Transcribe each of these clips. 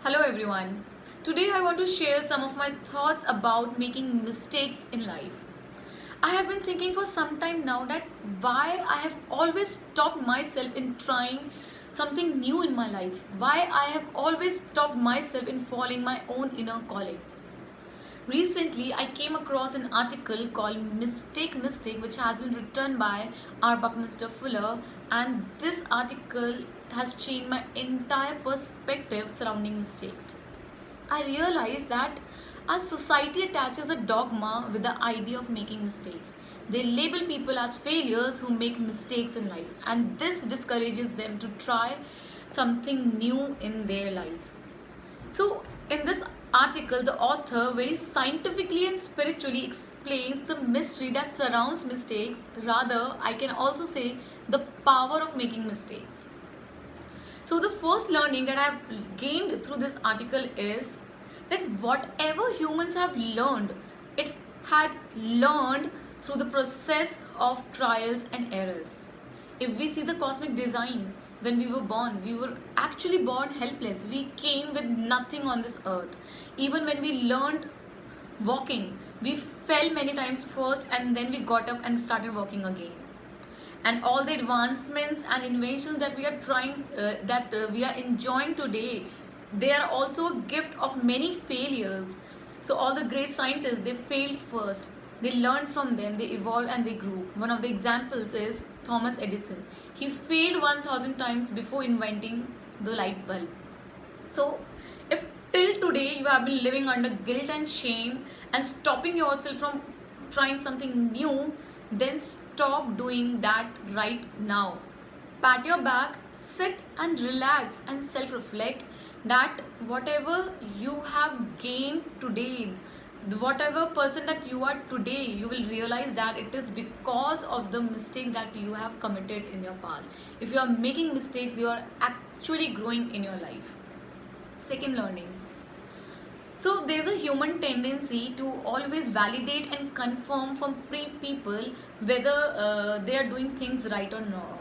Hello everyone. Today I want to share some of my thoughts about making mistakes in life. I have been thinking for some time now that why I have always stopped myself in trying something new in my life. Why I have always stopped myself in following my own inner calling. Recently, I came across an article called Mistake, which has been written by R. Buckminster Fuller, and this article has changed my entire perspective surrounding mistakes. I realized that our society attaches a dogma with the idea of making mistakes. They label people as failures who make mistakes in life, and this discourages them to try something new in their life. So, in this article, the author very scientifically and spiritually explains the mystery that surrounds mistakes. Rather, I can also say the power of making mistakes. So, the first learning that I have gained through this article is that whatever humans have learned, it had learned through the process of trials and errors. If we see the cosmic design, when we were actually born helpless. We came with nothing on this earth. Even when we learned walking, we fell many times first and then we got up and started walking again. And all the advancements and inventions that we are we are enjoying today, they are also a gift of many failures. So all the great scientists, they failed first, they learned from them, they evolved and they grew. One of the examples is Thomas Edison. He failed 1000 times before inventing the light bulb. So if till today you have been living under guilt and shame and stopping yourself from trying something new, then stop doing that right now. Pat your back, sit and relax and self-reflect that whatever you have gained today, whatever person that you are today, you will realize that it is because of the mistakes that you have committed in your past. If you are making mistakes, you are actually growing in your life. Second learning. So there's a human tendency to always validate and confirm from people whether they are doing things right or wrong.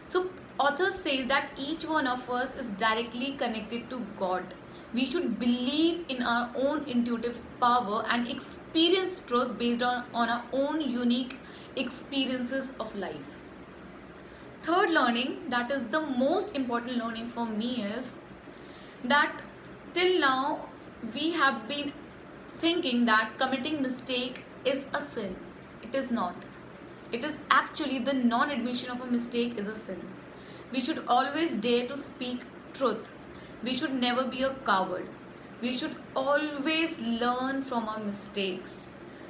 So author says that each one of us is directly connected to God. We should believe in our own intuitive power and experience truth based on our own unique experiences of life. Third learning, that is the most important learning for me, is that till now we have been thinking that committing mistake is a sin. It is not. It is actually the non-admission of a mistake is a sin. We should always dare to speak truth. We should never be a coward. We should always learn from our mistakes.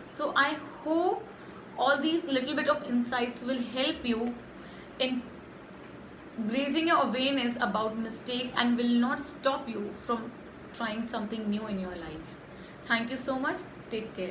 So I hope all these little bit of insights will help you in raising your awareness about mistakes and will not stop you from trying something new in your life. Thank you so much. Take care.